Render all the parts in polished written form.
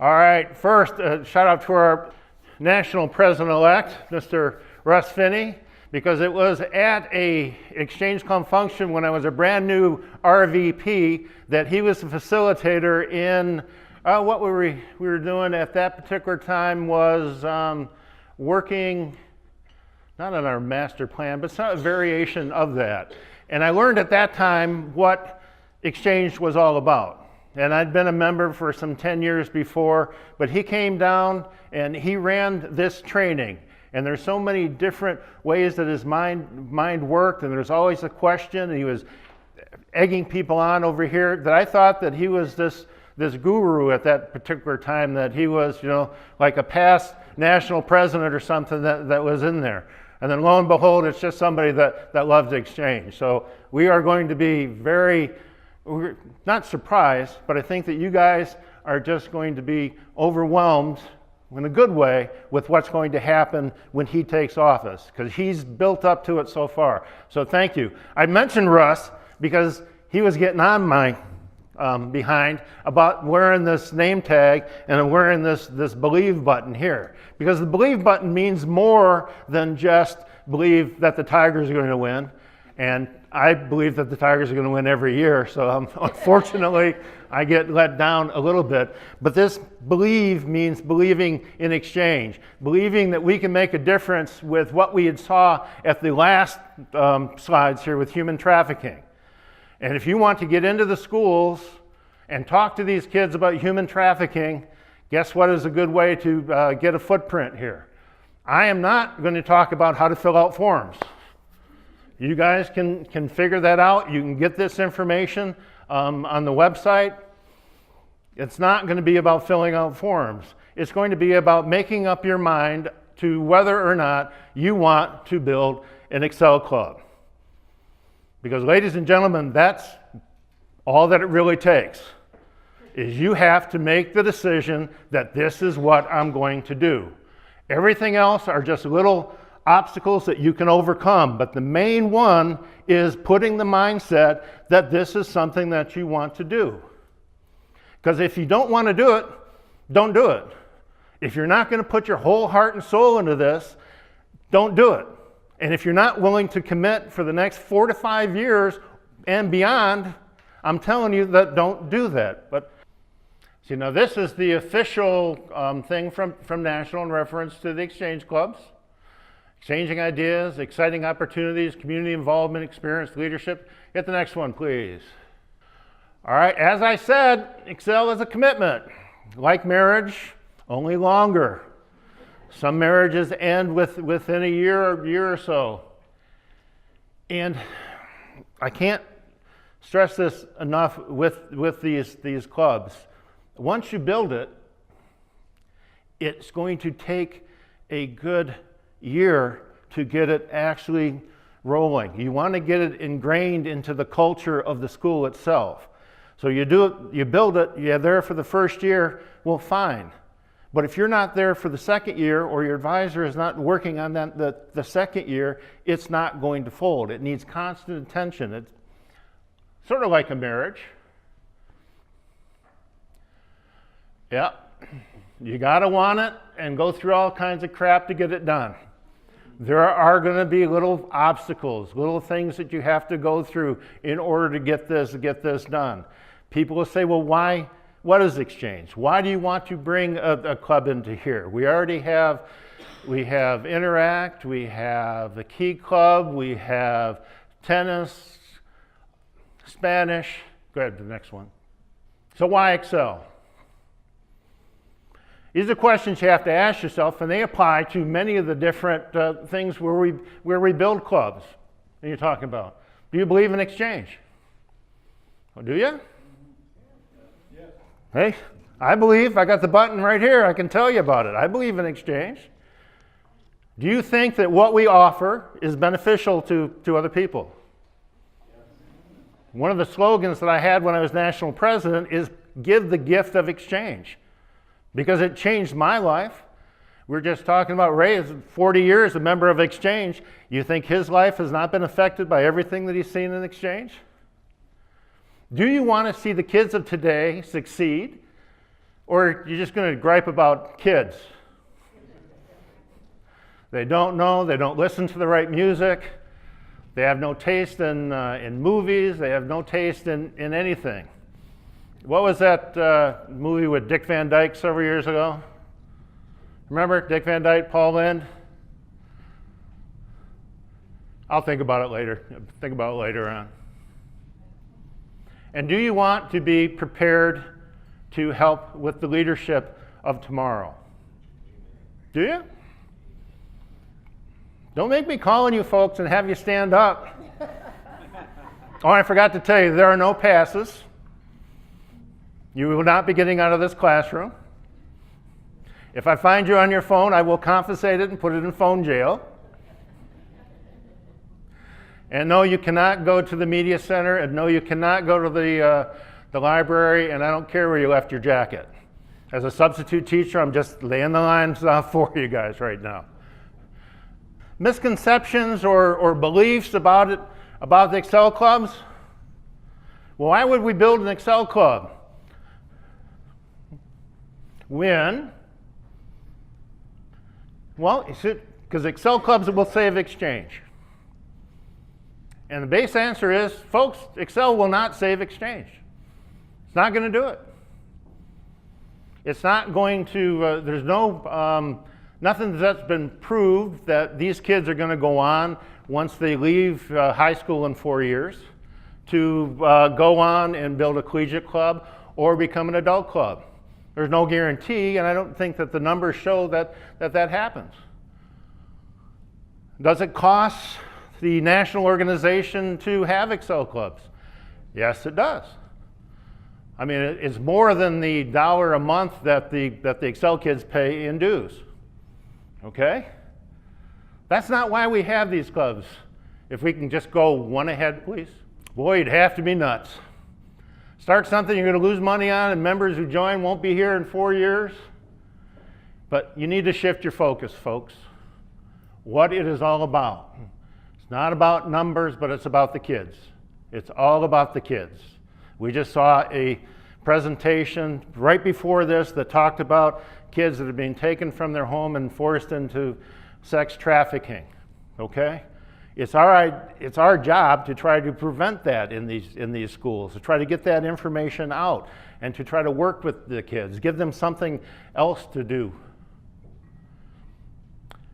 All right, first, shout out to our national president-elect, Mr. Russ Finney, because it was at a Exchange Club function when I was a brand new RVP that he was the facilitator in what we were doing at that particular time was working, not on our master plan, but some variation of that. And I learned at that time what Exchange was all about. And I'd been a member for some 10 years before, but he came down and he ran this training. And there's so many different ways that his mind worked, and there's always a question, and he was egging people on over here, that I thought that he was this guru at that particular time, that he was, like a past national president or something that was in there. And then lo and behold, it's just somebody that loves Exchange. So we are going to be we're not surprised, but I think that you guys are just going to be overwhelmed in a good way with what's going to happen when he takes office, because he's built up to it so far. So thank you. I mentioned Russ because he was getting on my behind about wearing this name tag and wearing this believe button here, because the believe button means more than just believe that the Tigers are going to win. And I believe that the Tigers are going to win every year, so unfortunately I get let down a little bit. But this believe means believing in Exchange, believing that we can make a difference with what we had saw at the last slides here with human trafficking. And if you want to get into the schools and talk to these kids about human trafficking, guess what is a good way to get a footprint here? I am not going to talk about how to fill out forms. You guys can figure that out. You can get this information on the website. It's not going to be about filling out forms. It's going to be about making up your mind to whether or not you want to build an Excel Club. Because ladies and gentlemen, that's all that it really takes, is you have to make the decision that this is what I'm going to do. Everything else are just little obstacles that you can overcome, but the main one is putting the mindset that this is something that you want to do. Because if you don't want to do it, don't do it. If you're not going to put your whole heart and soul into this, don't do it. And if you're not willing to commit for the next 4 to 5 years and beyond, I'm telling you that don't do that. But so, this is the official thing from National in reference to the Exchange Clubs. Exchanging ideas, exciting opportunities, community involvement, experience, leadership. Get the next one, please. All right, as I said, Excel is a commitment. Like marriage, only longer. Some marriages end within a year or so. And I can't stress this enough with these clubs. Once you build it, it's going to take a good year to get it actually rolling. You want to get it ingrained into the culture of the school itself. So you do it, you build it, you're there for the first year, well, fine. But if you're not there for the second year, or your advisor is not working on that the second year, it's not going to fold. It needs constant attention. It's sort of like a marriage. Yeah, you gotta want it and go through all kinds of crap to get it done. There are going to be little obstacles, little things that you have to go through in order to get this done. People will say, well, why? What is Exchange? Why do you want to bring a club into here? We already have, Interact, we have the Key Club, we have tennis, Spanish. Go ahead to the next one. So why Excel? These are questions you have to ask yourself, and they apply to many of the different things where we build clubs. And you're talking about, do you believe in Exchange? Oh, do you? Yes. Hey, I believe. I got the button right here. I can tell you about it. I believe in Exchange. Do you think that what we offer is beneficial to other people? Yes. One of the slogans that I had when I was national president is give the gift of Exchange. Because it changed my life. We're just talking about Ray, 40 years a member of Exchange. You think his life has not been affected by everything that he's seen in Exchange? Do you want to see the kids of today succeed? Or you're just going to gripe about kids. They don't know, they don't listen to the right music, they have no taste in movies, they have no taste in anything. What was that movie with Dick Van Dyke several years ago? Remember Dick Van Dyke, Paul Lynde? I'll think about it later. Think about it later on. And do you want to be prepared to help with the leadership of tomorrow? Do you? Don't make me call on you folks and have you stand up. Oh, I forgot to tell you, there are no passes. You will not be getting out of this classroom. If I find you on your phone, I will confiscate it and put it in phone jail. And no, you cannot go to the media center, and no, you cannot go to the library, and I don't care where you left your jacket. As a substitute teacher, I'm just laying the lines out for you guys right now. Misconceptions or beliefs about the Excel clubs? Well, why would we build an Excel club? When? Well, because Excel clubs will save exchange. And the base answer is, folks, Excel will not save exchange. It's not going to do it. It's not going to, there's no, nothing that's been proved that these kids are going to go on once they leave high school in 4 years to go on and build a collegiate club or become an adult club. There's no guarantee, and I don't think that the numbers show that happens. Does it cost the national organization to have Excel clubs? Yes, it does. I mean, it's more than the $1 a month that the Excel kids pay in dues. Okay? That's not why we have these clubs. If we can just go one ahead, please. Boy, you'd have to be nuts. Start something you're going to lose money on, and members who join won't be here in 4 years. But you need to shift your focus, folks. What it is all about. It's not about numbers, but it's about the kids. It's all about the kids. We just saw a presentation right before this that talked about kids that are being taken from their home and forced into sex trafficking. Okay? It's our job to try to prevent that in these schools, to try to get that information out and to try to work with the kids, give them something else to do.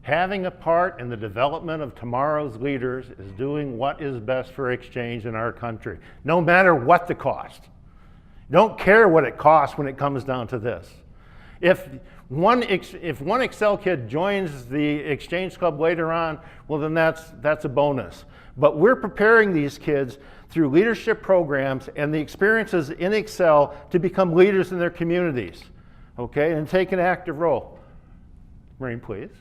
Having a part in the development of tomorrow's leaders is doing what is best for exchange in our country, no matter what the cost. Don't care what it costs when it comes down to this. If one Excel kid joins the Exchange Club later on, well then that's a bonus. But we're preparing these kids through leadership programs and the experiences in Excel to become leaders in their communities, okay, and take an active role. Maureen, please.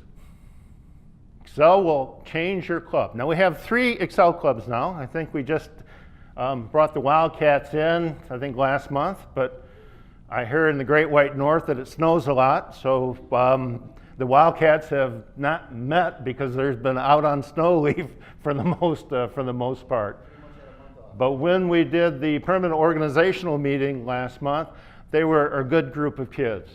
Excel will change your club. Now we have 3 Excel clubs now. I think we just brought the Wildcats in, I think last month, but I hear in the Great White North that it snows a lot, so the Wildcats have not met because there's been out on snow leave for the most part. But when we did the permanent organizational meeting last month, they were a good group of kids.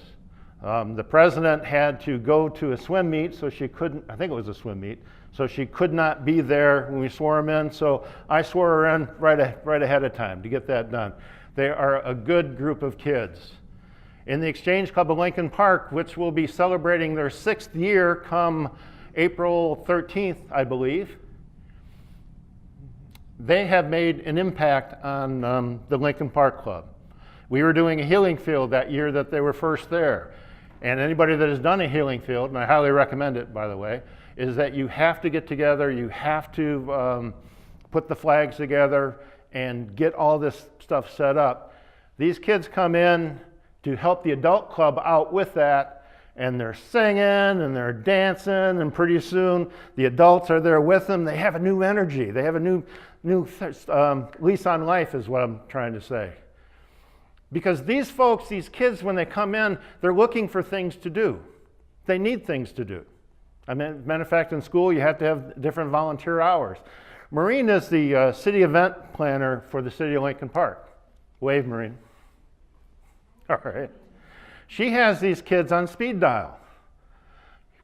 The president had to go to a swim meet, so she couldn't, I think it was a swim meet, so she could not be there when we swore him in, so I swore her in right ahead of time to get that done. They are a good group of kids. In the Exchange Club of Lincoln Park, which will be celebrating their 6th year come April 13th, I believe, they have made an impact on the Lincoln Park Club. We were doing a healing field that year that they were first there. And anybody that has done a healing field, and I highly recommend it, by the way, is that you have to get together, you have to put the flags together and get all this stuff set up. These kids come in to help the adult club out with that, and they're singing and they're dancing, and pretty soon the adults are there with them. They have a new energy. They have a new lease on life is what I'm trying to say. Because these folks, these kids, when they come in, they're looking for things to do. They need things to do. I mean, matter of fact, in school, you have to have different volunteer hours. Maureen is the city event planner for the city of Lincoln Park. Wave, Maureen. All right. She has these kids on speed dial.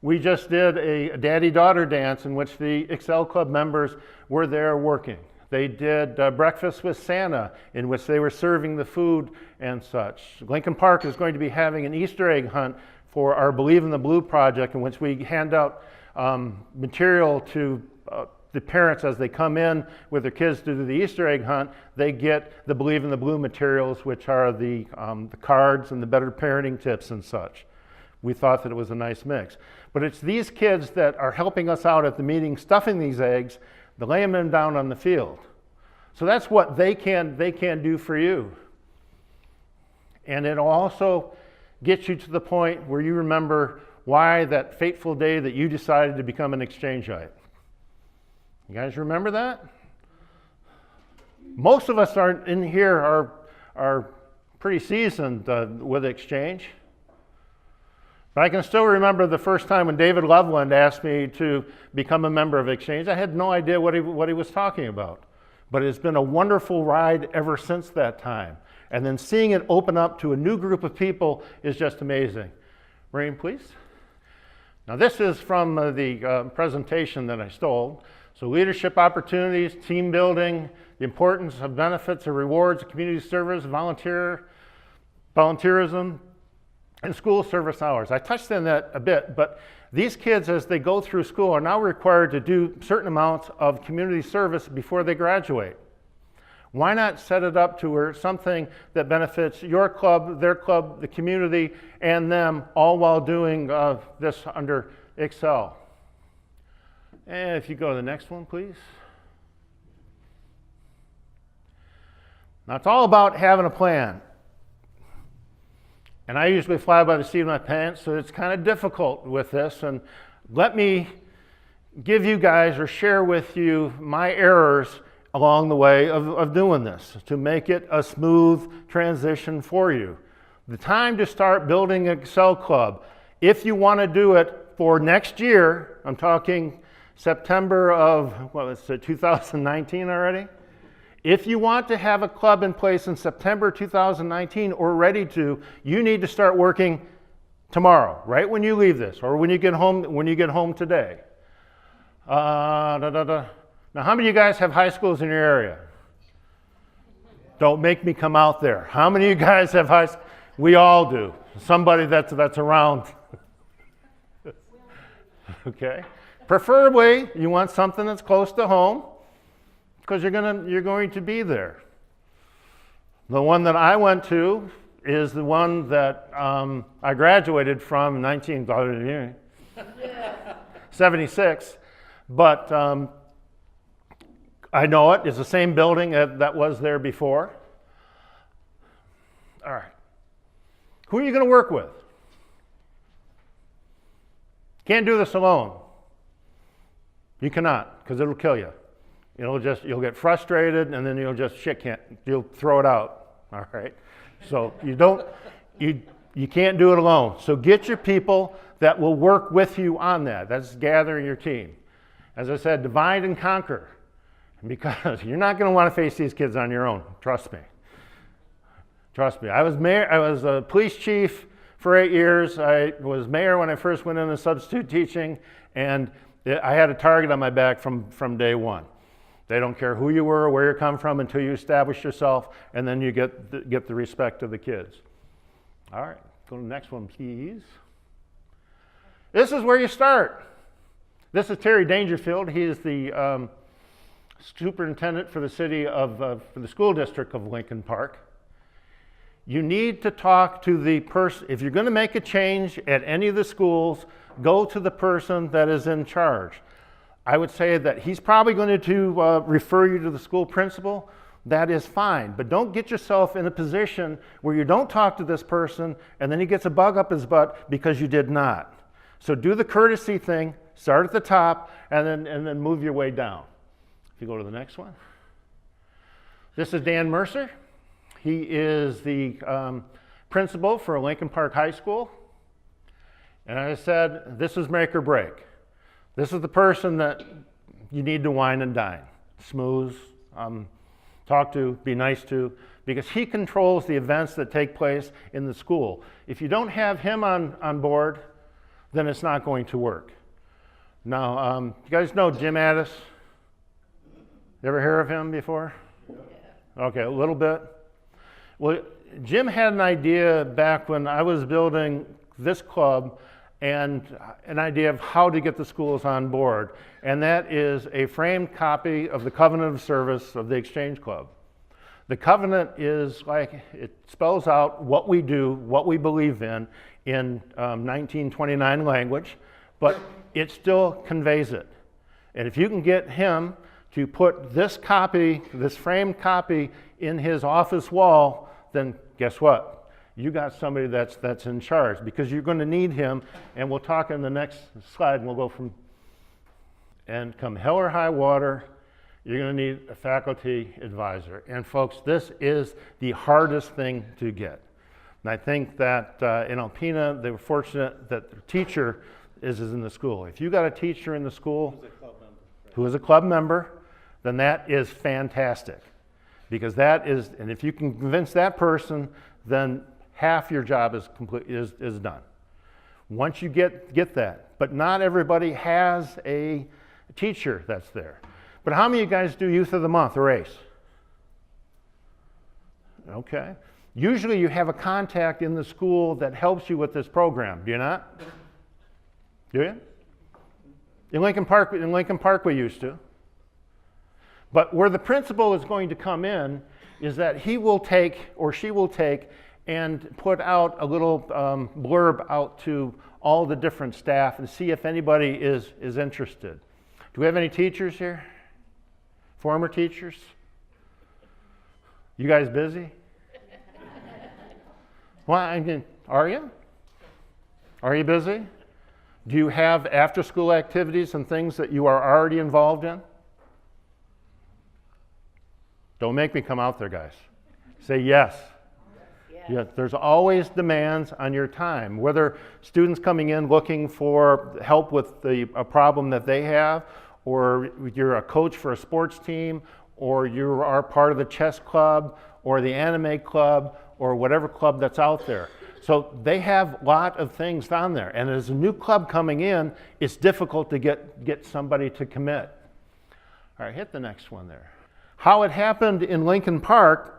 We just did a daddy-daughter dance in which the Excel Club members were there working. They did breakfast with Santa, in which they were serving the food and such. Lincoln Park is going to be having an Easter egg hunt for our Believe in the Blue project, in which we hand out material to the parents as they come in with their kids to do the Easter egg hunt. They get the Believe in the Blue materials, which are the cards and the better parenting tips and such. We thought that it was a nice mix. But it's these kids that are helping us out at the meeting, stuffing these eggs, laying them down on the field. So that's what they can do for you. And it'll also get you to the point where you remember why that fateful day that you decided to become an exchangeite. You guys remember that? Most of us in here are pretty seasoned with exchange. But I can still remember the first time when David Loveland asked me to become a member of Exchange. I had no idea what he was talking about. But it's been a wonderful ride ever since that time. And then seeing it open up to a new group of people is just amazing. Maureen, please. Now this is from the presentation that I stole. So leadership opportunities, team building, the importance of benefits and rewards, community service, volunteerism, and school service hours. I touched on that a bit, but these kids, as they go through school, are now required to do certain amounts of community service before they graduate. Why not set it up to where something that benefits your club, their club, the community, and them, all while doing this under Excel? And if you go to the next one, please. Now, it's all about having a plan. And I usually fly by the seat of my pants, so it's kind of difficult with this. And let me give you guys or share with you my errors along the way of doing this to make it a smooth transition for you. The time to start building an Excel Club, if you want to do it for next year, I'm talking September of, 2019 already? If you want to have a club in place in September 2019 or ready to, you need to start working tomorrow, right when you leave this, or when you get home today. Now, how many of you guys have high schools in your area? Don't make me come out there. How many of you guys have high schools? We all do. Somebody that's around. Okay. Preferably, you want something that's close to home, because you're going to be there. The one that I went to is the one that I graduated from in 1976, but I know it. It's the same building that was there before. All right. Who are you going to work with? Can't do this alone. You cannot, because it'll kill you. You'll get frustrated, and then you'll throw it out. All right. So you can't do it alone. So get your people that will work with you on that. That's gathering your team. As I said, divide and conquer, because you're not going to want to face these kids on your own. Trust me. Trust me. I was a police chief for 8 years. I was mayor when I first went into substitute teaching, and I had a target on my back from day one. They don't care who you were or where you come from until you establish yourself, and then you get the respect of the kids. All right, go to the next one, please. This is where you start. This is Terry Dangerfield. He is the superintendent for the for the school district of Lincoln Park. You need to talk to the person. If you're going to make a change at any of the schools, go to the person that is in charge. I would say that he's probably going to refer you to the school principal. That is fine, but don't get yourself in a position where you don't talk to this person and then he gets a bug up his butt because you did not. So do the courtesy thing, start at the top, and then move your way down. If you go to the next one. This is Dan Mercer. He is the principal for Lincoln Park High School. And as I said, this is make or break. This is the person that you need to wine and dine. Smooth, talk to, be nice to, because he controls the events that take place in the school. If you don't have him on board, then it's not going to work. Now, you guys know Jim Addis? You ever hear of him before? Yeah. Okay, a little bit. Well, Jim had an idea back when I was building this club, and an idea of how to get the schools on board, and that is a framed copy of the Covenant of Service of the Exchange Club. The covenant is like, it spells out what we do, what we believe in 1929 language, but it still conveys it. And if you can get him to put this copy, this framed copy in his office wall, then guess what? You got somebody that's in charge, because you're going to need him, and we'll talk in the next slide, and we'll go from, and come hell or high water, you're going to need a faculty advisor. And folks, this is the hardest thing to get. And I think that in Alpena, they were fortunate that their teacher is in the school. If you got a teacher in the school who is a club member, then that is fantastic. Because that is, and if you can convince that person, then half your job is done. Once you get that. But not everybody has a teacher that's there. But how many of you guys do Youth of the Month or ACE? Okay. Usually you have a contact in the school that helps you with this program. Do you not? Do you? In Lincoln Park we used to. But where the principal is going to come in is that he will take, or she will take, and put out a little blurb out to all the different staff and see if anybody is interested. Do we have any teachers here? Former teachers? You guys busy? Well, I mean, are you? Are you busy? Do you have after-school activities and things that you are already involved in? Don't make me come out there, guys. Say yes. Yeah, there's always demands on your time, whether students coming in looking for help with a problem that they have, or you're a coach for a sports team, or you are part of the chess club, or the anime club, or whatever club that's out there. So they have a lot of things down there. And as a new club coming in, it's difficult to get somebody to commit. All right, hit the next one there. How it happened in Lincoln Park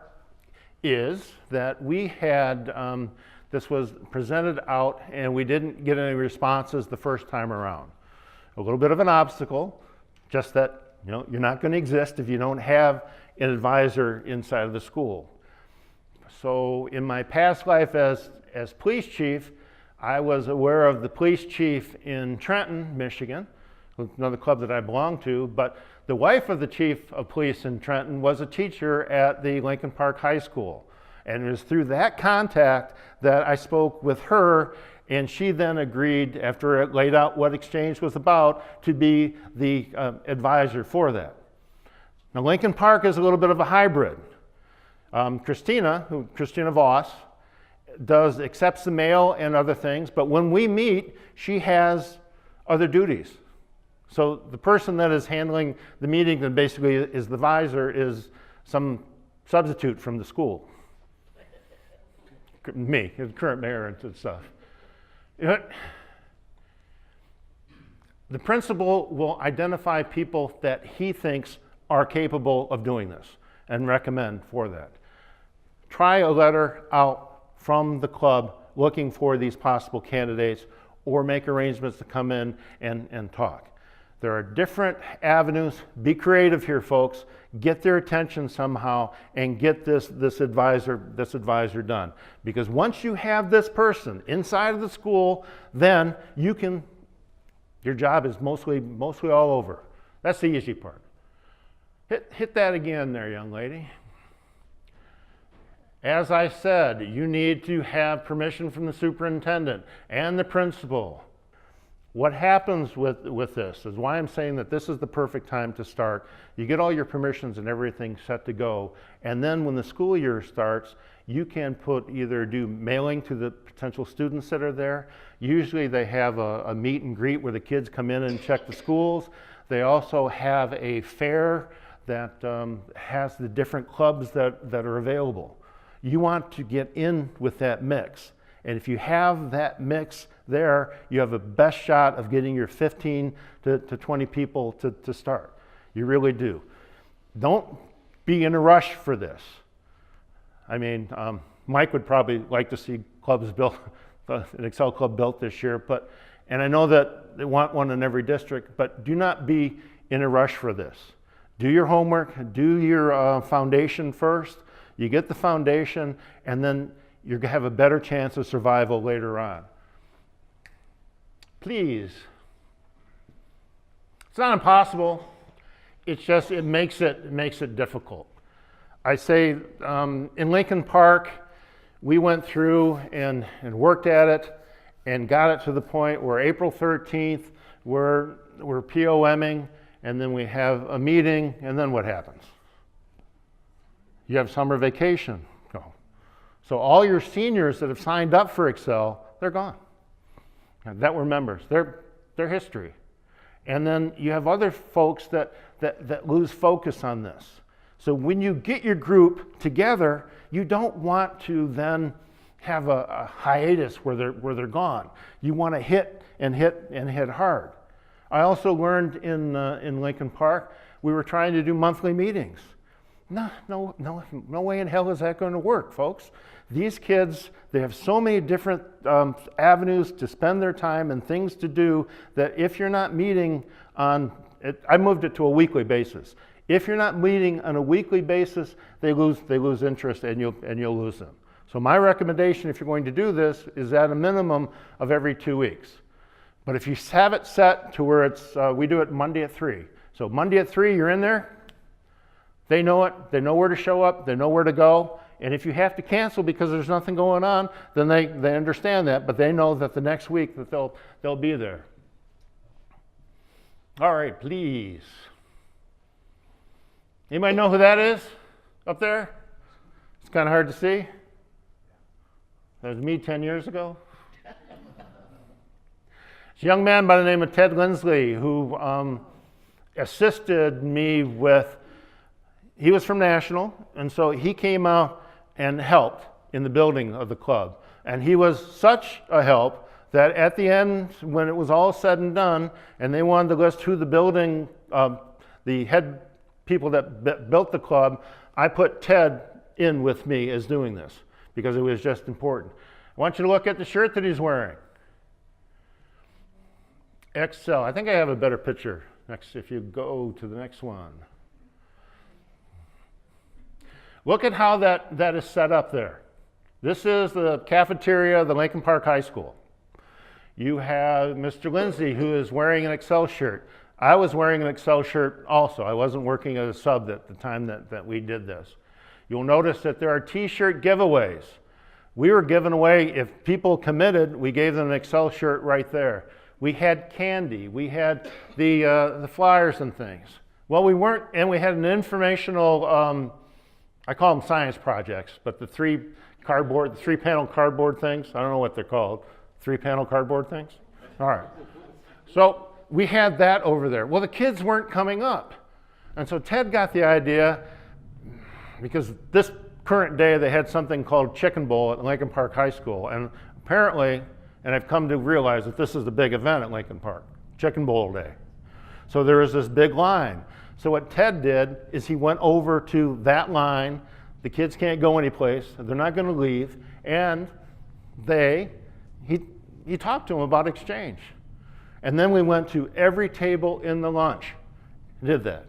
is that we had, this was presented out and we didn't get any responses the first time around. A little bit of an obstacle, just that you're not going to exist if you don't have an advisor inside of the school. So in my past life as police chief, I was aware of the police chief in Trenton, Michigan, another club that I belong to, but the wife of the chief of police in Trenton was a teacher at the Lincoln Park High School. And it was through that contact that I spoke with her, and she then agreed, after it laid out what Exchange was about, to be the advisor for that. Now Lincoln Park is a little bit of a hybrid. Christina Voss, accepts the mail and other things, but when we meet, she has other duties. So the person that is handling the meeting and basically is the advisor is some substitute from the school. Me, the current mayor and stuff. The principal will identify people that he thinks are capable of doing this and recommend for that. Try a letter out from the club looking for these possible candidates, or make arrangements to come in and talk. There are different avenues. Be creative here, folks. Get their attention somehow and get this advisor done. Because once you have this person inside of the school, then your job is mostly all over. That's the easy part. Hit that again there, young lady. As I said, you need to have permission from the superintendent and the principal. What happens with this is why I'm saying that this is the perfect time to start. You get all your permissions and everything set to go, and then when the school year starts, you can either do mailing to the potential students that are there. Usually they have a meet and greet where the kids come in and check the schools. They also have a fair that has the different clubs that are available. You want to get in with that mix. And if you have that mix there, you have a best shot of getting your 15 to 20 people to start. You really do. Don't be in a rush for this. I mean, Mike would probably like to see clubs built, an Excel club built this year, and I know that they want one in every district, but do not be in a rush for this. Do your homework, do your foundation first. You get the foundation, and then you're going to have a better chance of survival later on. Please. It's not impossible. It's just, it makes it difficult. I say in Lincoln Park, we went through and worked at it and got it to the point where April 13th, we're POMing, and then we have a meeting, and then what happens? You have summer vacation. So all your seniors that have signed up for Excel, they're gone. That were members. They're history. And then you have other folks that lose focus on this. So when you get your group together, you don't want to then have a hiatus where they're gone. You want to hit hard. I also learned in Lincoln Park, we were trying to do monthly meetings. No way in hell is that going to work, folks. These kids, they have so many different avenues to spend their time and things to do that if you're not meeting on, I moved it to a weekly basis. If you're not meeting on a weekly basis, they lose interest and you'll lose them. So my recommendation, if you're going to do this, is at a minimum of every 2 weeks. But if you have it set to where it's, we do it Monday at 3. So Monday at 3, you're in there. They know it. They know where to show up. They know where to go. And if you have to cancel because there's nothing going on, then they understand that. But they know that the next week that they'll be there. All right, please. Anybody know who that is up there? It's kind of hard to see. That was me 10 years ago. It's a young man by the name of Ted Lindsley who assisted me with, he was from National, and so he came out and helped in the building of the club. And he was such a help that at the end, when it was all said and done, and they wanted to list who the building, the head people that built the club, I put Ted in with me as doing this because it was just important. I want you to look at the shirt that he's wearing. Excel. I think I have a better picture next if you go to the next one. Look at how that is set up there. This is the cafeteria of the Lincoln Park High School. You have Mr. Lindsay, who is wearing an Excel shirt. I was wearing an Excel shirt also. I wasn't working as a sub at the time that we did this. You'll notice that there are t-shirt giveaways. We were giving away, if people committed, we gave them an Excel shirt right there. We had candy. We had the flyers and things. Well, we weren't, and we had an informational, I call them science projects, but the three panel cardboard things, I don't know what they're called, 3-panel cardboard things? All right. So we had that over there. Well, the kids weren't coming up. And so Ted got the idea, because this current day they had something called Chicken Bowl at Lincoln Park High School. And apparently, and I've come to realize that this is the big event at Lincoln Park, Chicken Bowl Day. So there was this big line. So what Ted did is he went over to that line. The kids can't go anyplace. They're not going to leave. And he talked to them about exchange. And then we went to every table in the lunch, did that.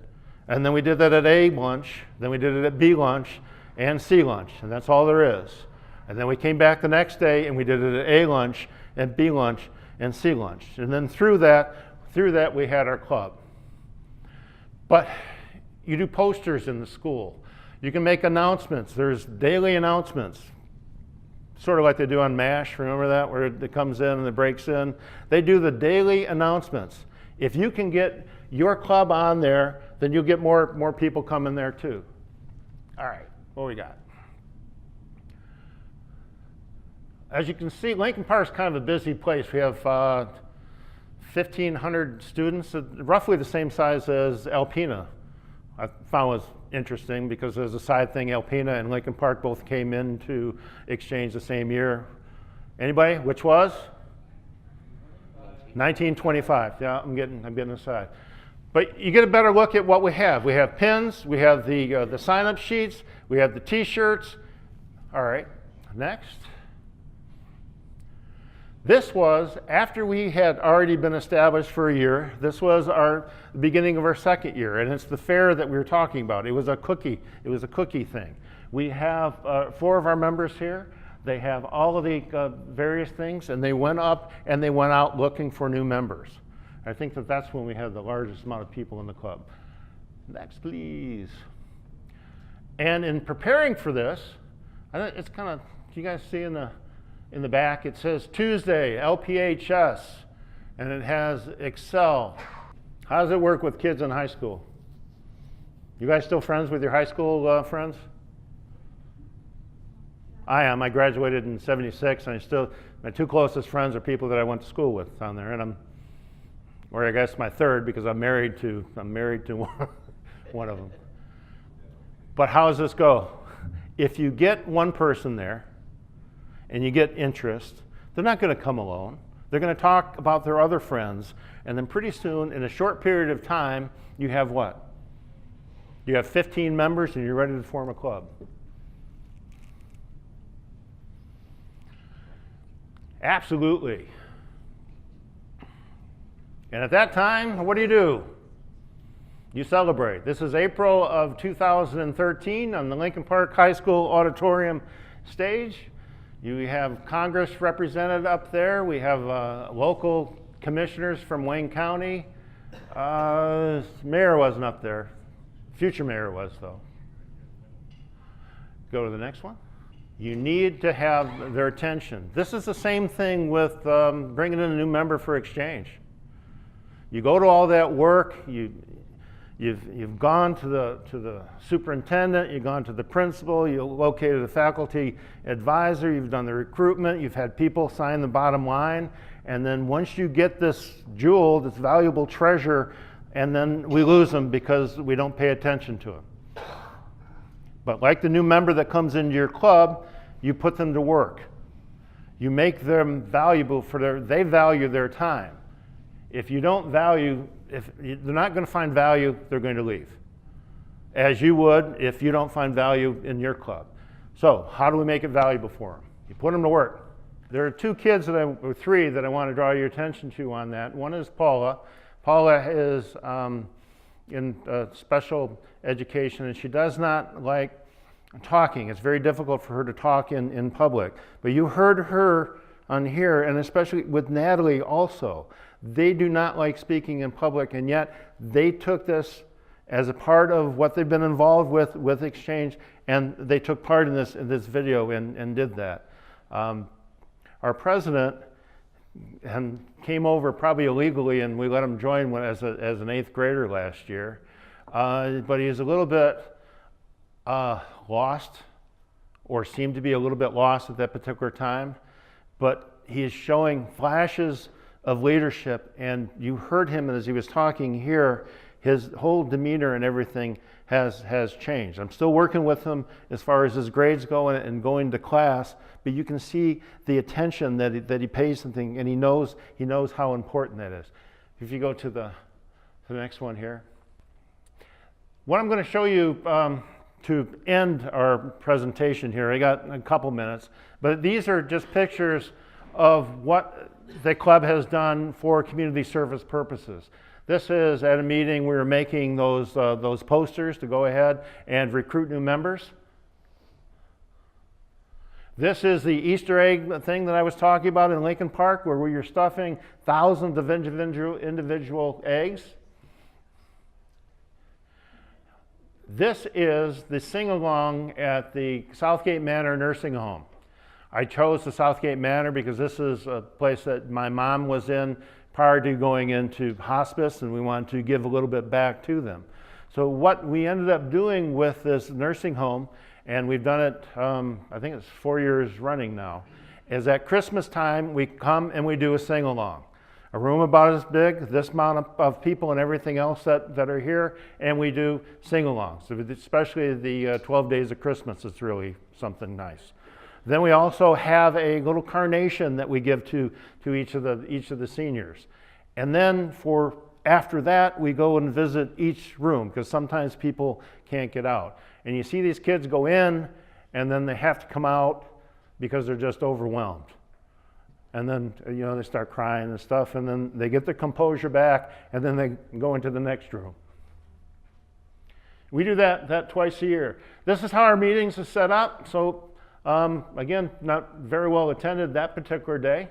And then we did that at A lunch, then we did it at B lunch and C lunch, and that's all there is. And then we came back the next day and we did it at A lunch and B lunch and C lunch. And then through that we had our club. But you do posters in the school. You can make announcements. There's daily announcements, sort of like they do on MASH, remember that, where it comes in and it breaks in? They do the daily announcements. If you can get your club on there, then you'll get more people coming there too. All right, what we got? As you can see, Lincoln Park is kind of a busy place. We have 1,500 students, roughly the same size as Alpena. I found was interesting because there's a side thing. Alpena and Lincoln Park both came into exchange the same year. Anybody? Which was? 1925. Yeah, I'm getting aside. But you get a better look at what we have. We have pins, we have the sign-up sheets, we have the T-shirts. All right, next. This was after we had already been established for a year. This was the beginning of our second year, and it's the fair that we were talking about. It was a cookie thing. We have 4 of our members here. They have all of the various things, and they went up and they went out looking for new members. I think that's when we had the largest amount of people in the club. Next, please. And in preparing for this, it's kind of, can you guys see in the back, it says Tuesday, LPHS, and it has Excel. How does it work with kids in high school? You guys still friends with your high school friends? I am. I graduated in '76, and my 2 closest friends are people that I went to school with down there, and or I guess my third, because I'm married to one of them. But how does this go? If you get one person there and you get interest, they're not going to come alone. They're going to talk about their other friends, and then pretty soon, in a short period of time, you have what? You have 15 members and you're ready to form a club. Absolutely. And at that time, what do? You celebrate. This is April of 2013 on the Lincoln Park High School auditorium stage. You have Congress represented up there. We have local commissioners from Wayne County. Mayor wasn't up there. Future mayor was, though. Go to the next one. You need to have their attention. This is the same thing with bringing in a new member for exchange. You go to all that work. You've gone to the superintendent. You've gone to the principal. You located the faculty advisor. You've done the recruitment. You've had people sign the bottom line. And then once you get this jewel, this valuable treasure, and then we lose them because we don't pay attention to them. But like the new member that comes into your club, you put them to work. You make them valuable they value their time. If you don't value, if they're not going to find value, they're going to leave. As you would if you don't find value in your club. So how do we make it valuable for them? You put them to work. There are 2 kids or 3 that I want to draw your attention to on that. One is Paula. Paula is in special education, and she does not like talking. It's very difficult for her to talk in public. But you heard her on here, and especially with Natalie also. They do not like speaking in public, and yet they took this as a part of what they've been involved with Exchange, and they took part in this video and did that. Our president came over probably illegally, and we let him join as an 8th grader last year. But he's a little bit lost, or seemed to be a little bit lost at that particular time. But he is showing flashes of leadership, and you heard him as he was talking here. His whole demeanor and everything has changed. I'm still working with him as far as his grades go and going to class, but you can see the attention that he pays something, and he knows how important that is. If you go to the next one here. What I'm going to show you to end our presentation here, I got a couple minutes, but these are just pictures of what the club has done for community service purposes. This is at a meeting we were making those posters to go ahead and recruit new members. This is the Easter egg thing that I was talking about in Lincoln Park, where we were stuffing thousands of individual eggs. This is the sing-along at the Southgate Manor Nursing Home. I chose the Southgate Manor because this is a place that my mom was in prior to going into hospice, and we wanted to give a little bit back to them. So what we ended up doing with this nursing home, and we've done it, I think it's 4 years running now, is at Christmas time we come and we do a sing-along. A room about as big, this amount of people and everything else that are here, and we do sing-alongs, especially the 12 days of Christmas. It's really something nice. Then we also have a little carnation that we give to each of the seniors. And then after that, we go and visit each room, because sometimes people can't get out. And you see these kids go in, and then they have to come out because they're just overwhelmed. And then, they start crying and stuff, and then they get their composure back, and then they go into the next room. We do that twice a year. This is how our meetings are set up. So, again, not very well attended that particular day,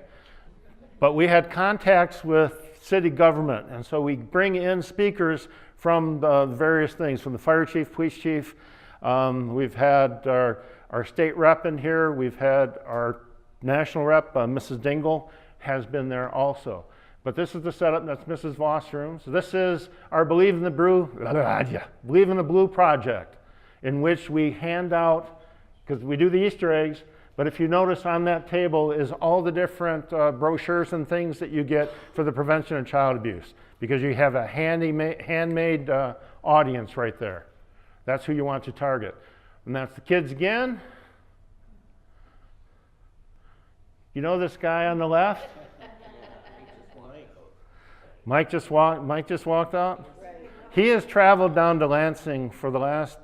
but we had contacts with city government, and so we bring in speakers from the various things, from the fire chief, police chief. We've had our state rep in here. We've had our national rep, Mrs. Dingle, has been there also. But this is the setup. That's Mrs. Voss' room. So this is our Believe in the Blue project, in which we hand out, because we do the Easter eggs, but if you notice on that table is all the different brochures and things that you get for the prevention of child abuse, because you have a handmade audience right there. That's who you want to target. And that's the kids again. You know this guy on the left? Mike just walked out? He has traveled down to Lansing for the last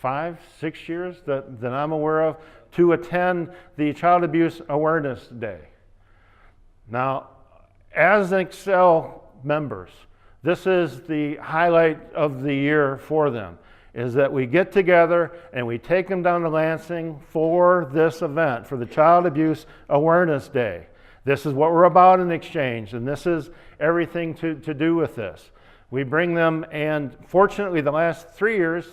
5-6 years that I'm aware of to attend the Child Abuse Awareness Day. Now, as Excel members, this is the highlight of the year for them, is that we get together and we take them down to Lansing for this event, for the Child Abuse Awareness Day. This is what we're about in Exchange, and this is everything to do with this. We bring them, and fortunately the last 3 years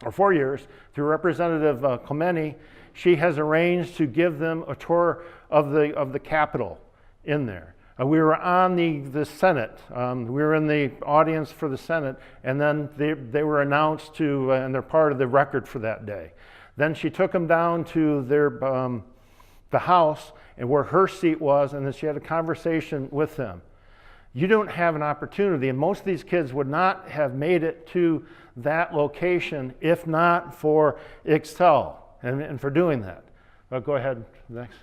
or 4 years, through Representative Clementi, she has arranged to give them a tour of the Capitol in there. We were on the Senate. We were in the audience for the Senate, and then they were announced and they're part of the record for that day. Then she took them down to the House, and where her seat was, and then she had a conversation with them. You don't have an opportunity, and most of these kids would not have made it to that location if not for Excel and for doing that. Go ahead, next.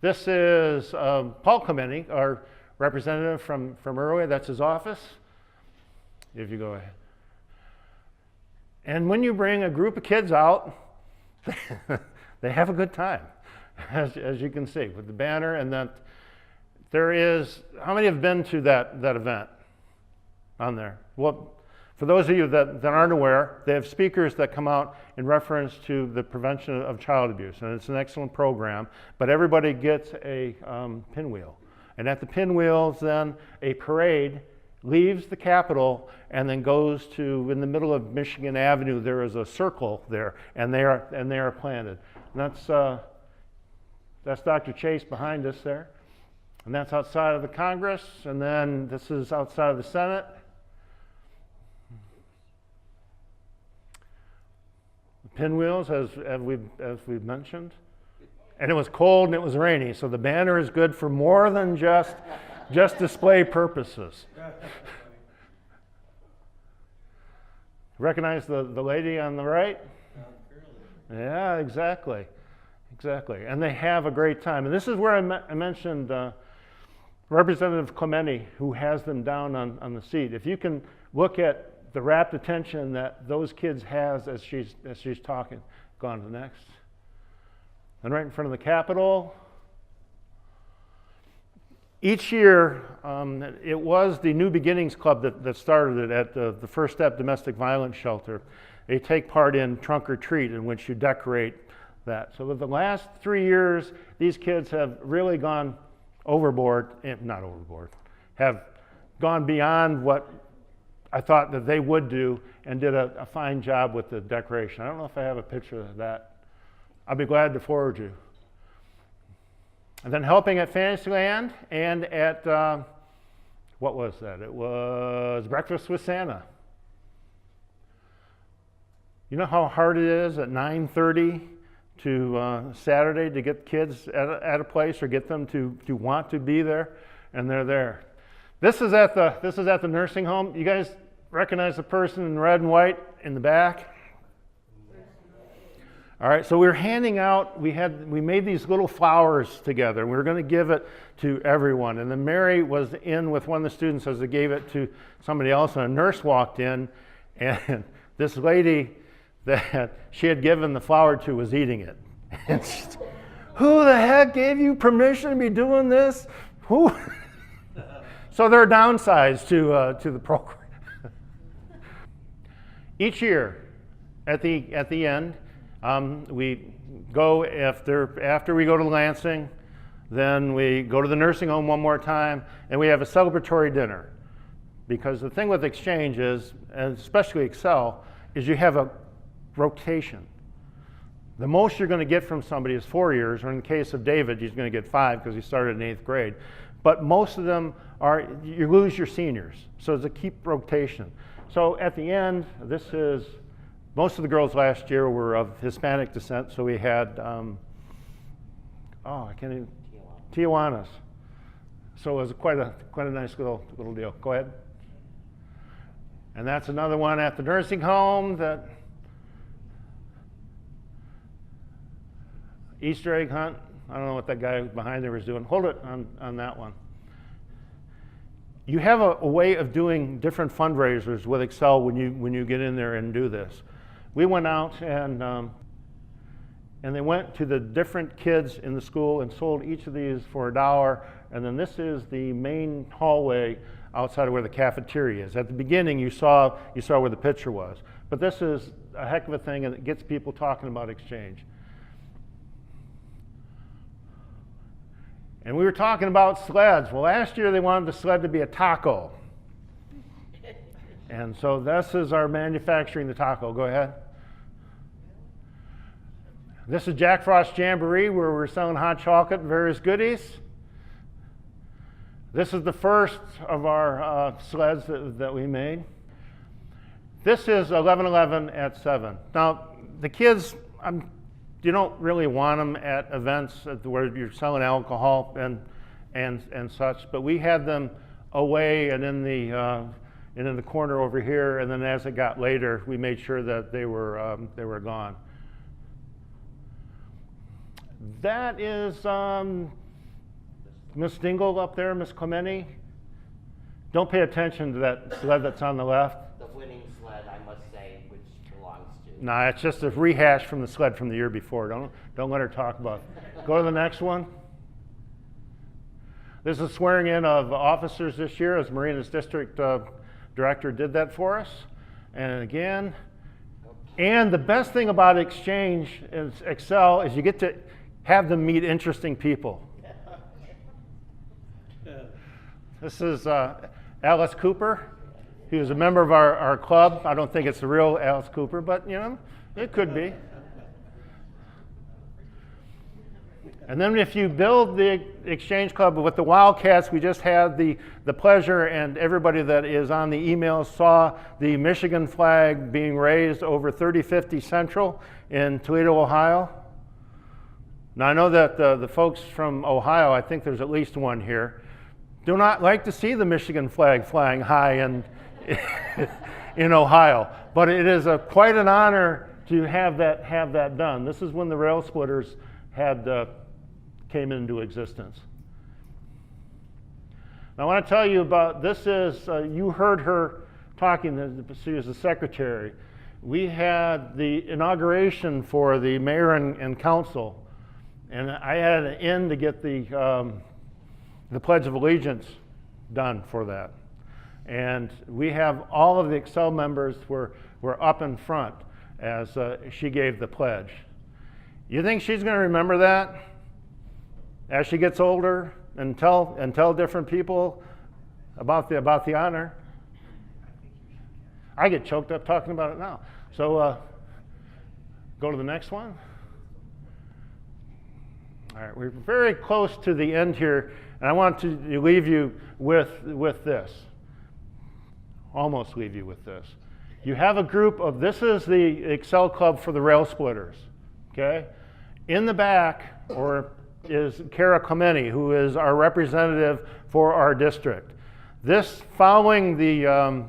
This is Paul Clementi, our representative from Irway. That's his office. If you go ahead. And when you bring a group of kids out, they have a good time, as you can see, with the banner. And that there is, how many have been to that event on there? Well, for those of you that aren't aware, they have speakers that come out in reference to the prevention of child abuse, and it's an excellent program, but everybody gets a pinwheel. And at the pinwheels, then a parade leaves the Capitol and then goes to, in the middle of Michigan Avenue, there is a circle there, and they are planted. And that's Dr. Chase behind us there. And that's outside of the Congress, and then this is outside of the Senate. Pinwheels, as we've mentioned. And it was cold and it was rainy, so the banner is good for more than just display purposes. Recognize the lady on the right? Yeah, exactly. And they have a great time. And this is where I mentioned Representative Clementi, who has them down on the seat. If you can look at the rapt attention that those kids has as she's talking. Go on to the next. And right in front of the Capitol. Each year, it was the New Beginnings Club that started it at the First Step Domestic Violence Shelter. They take part in Trunk or Treat, in which you decorate that. So the last 3 years, these kids have really gone have gone beyond what I thought that they would do, and did a fine job with the decoration. I don't know if I have a picture of that. I'll be glad to forward you. And then helping at Fantasyland and at, what was that? It was Breakfast with Santa. You know how hard it is at 9:30 to Saturday to get kids at a place or get them to want to be there, and they're there. This is at the nursing home. You guys recognize the person in red and white in the back? All right, so we were handing out, we made these little flowers together. We were going to give it to everyone. And then Mary was in with one of the students as they gave it to somebody else, and a nurse walked in, and this lady that she had given the flower to was eating it. And she, who the heck gave you permission to be doing this? Who? So there are downsides to the program. Each year, at the end, we go after we go to Lansing, then we go to the nursing home one more time, and we have a celebratory dinner. Because the thing with Exchange is, and especially Excel, is you have a rotation. The most you're going to get from somebody is 4 years, or in the case of David, he's going to get 5 because he started in 8th grade. But most of them are, you lose your seniors. So it's a keep rotation. So at the end, most of the girls last year were of Hispanic descent, so we had, Tijuanas. So it was quite a nice little deal. Go ahead. And that's another one at the nursing home, that Easter egg hunt. I don't know what that guy behind there was doing. Hold it on that one. You have a way of doing different fundraisers with Excel when you get in there and do this. We went out and they went to the different kids in the school and sold each of these for $1. And then this is the main hallway outside of where the cafeteria is. At the beginning, you saw where the picture was. But this is a heck of a thing, and it gets people talking about Exchange. And we were talking about sleds. Well, last year they wanted the sled to be a taco. And so this is our manufacturing the taco. Go ahead. This is Jack Frost Jamboree, where we're selling hot chocolate and various goodies. This is the first of our sleds that we made. This is 11/11 at 7. Now, the kids, you don't really want them at events where you're selling alcohol and such, but we had them away and in the corner over here, and then as it got later, we made sure that they were gone. That is Miss Dingle up there, Miss Clementi. Don't pay attention to that sled that's on the left. The winning sled, I must say, which belongs to. Nah, it's just a rehash from the sled from the year before. Don't let her talk about it. Go to the next one. This is swearing in of officers this year, as Marina's district director did that for us. And again, and the best thing about Exchange is Excel is you get to have them meet interesting people. This is Alice Cooper. He was a member of our club. I don't think it's the real Alice Cooper, but you know, it could be. And then if you build the Exchange Club with the Wildcats, we just had the pleasure, and everybody that is on the email saw the Michigan flag being raised over 3050 Central in Toledo, Ohio. Now I know that the folks from Ohio, I think there's at least one here, do not like to see the Michigan flag flying high in Ohio. But it is quite an honor to have that done. This is when the rail splitters came into existence. Now I want to tell you about, this is, you heard her talking, she was the secretary. We had the inauguration for the mayor and council, and I had an in to get the Pledge of Allegiance done for that. And we have all of the Excel members were up in front as she gave the pledge. You think she's going to remember that as she gets older and tell different people about the honor? I get choked up talking about it now. So go to the next one. All right, we're very close to the end here, and I want to leave you with this. Almost leave you with this. You have a group of, this is the Excel Club for the rail splitters, okay? In the back is Kara Clementi, who is our representative for our district. This, following the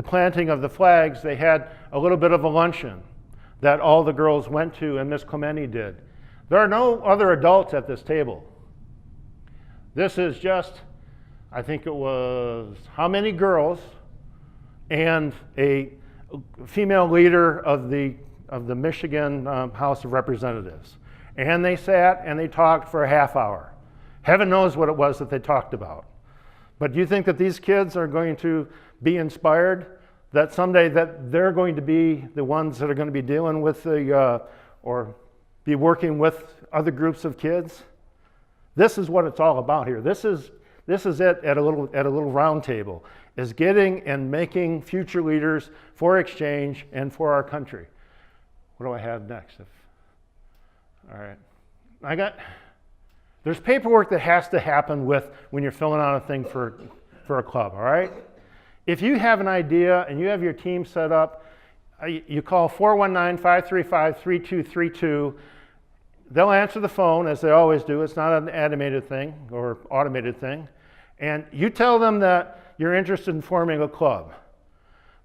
planting of the flags, they had a little bit of a luncheon that all the girls went to, and Miss Clementi did. There are no other adults at this table. This is just, I think it was how many girls and a female leader of the Michigan House of Representatives. And they sat and they talked for a half hour. Heaven knows what it was that they talked about. But do you think that these kids are going to be inspired that someday that they're going to be the ones that are going to be dealing with or be working with other groups of kids? This is what it's all about here. This is it at a little round table, is getting and making future leaders for exchange and for our country. What do I have next? All right. There's paperwork that has to happen when you're filling out a thing for a club, all right? If you have an idea and you have your team set up, you call 419-535-3232. They'll answer the phone, as they always do. It's not an animated thing or automated thing. And you tell them that you're interested in forming a club.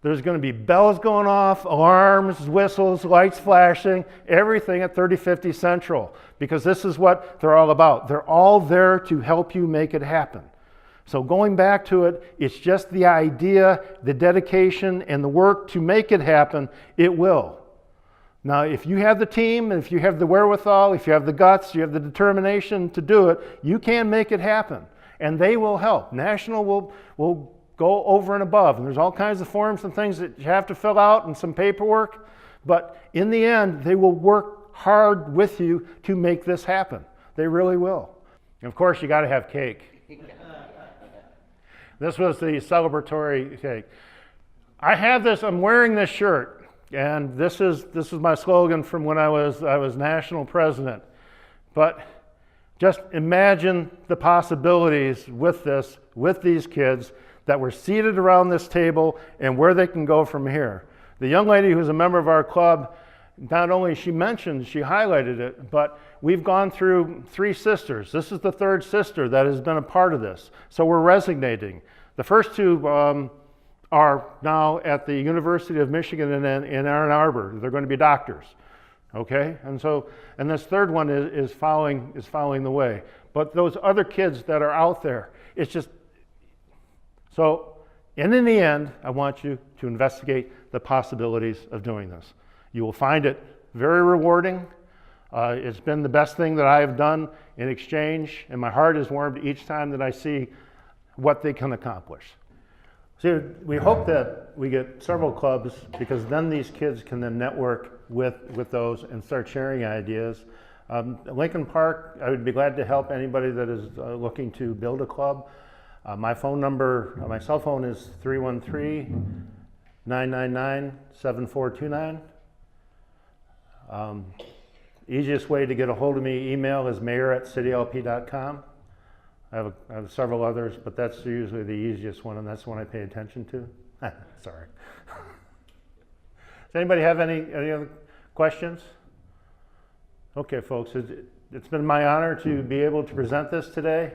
There's going to be bells going off, alarms, whistles, lights flashing, everything at 3050 Central, because this is what they're all about. They're all there to help you make it happen. So going back to it, it's just the idea, the dedication, and the work to make it happen. It will. Now, if you have the team, if you have the wherewithal, if you have the guts, you have the determination to do it, you can make it happen. And they will help. National will go over and above. And there's all kinds of forms and things that you have to fill out and some paperwork. But in the end, they will work hard with you to make this happen. They really will. And of course, you got to have cake. This was the celebratory cake. I have this, I'm wearing this shirt, and this is my slogan from when I was national president. But just imagine the possibilities with this, with these kids that were seated around this table and where they can go from here. The young lady who's a member of our club, not only she highlighted it, but we've gone through 3 sisters. This is the 3rd sister that has been a part of this. So we're resonating. The first 2 are now at the University of Michigan in Ann Arbor. They're going to be doctors. Okay? And this 3rd one is following the way. But those other kids that are out there, it's just, so, and in the end, I want you to investigate the possibilities of doing this. You will find it very rewarding. It's been the best thing that I have done in exchange, and my heart is warmed each time that I see what they can accomplish. So we hope that we get several clubs, because then these kids can then network with those and start sharing ideas. Lincoln Park, I would be glad to help anybody that is looking to build a club. My phone number, my cell phone is 313-999-7429. Easiest way to get a hold of me, email, is mayor@citylp.com. I have several others, but that's usually the easiest one, and that's the one I pay attention to. Sorry. Does anybody have any other questions? Okay, folks, it's been my honor to be able to present this today.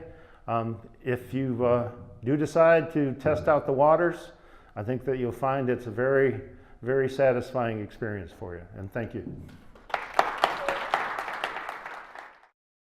If you do decide to test out the waters, I think that you'll find it's a very, very satisfying experience for you, and thank you.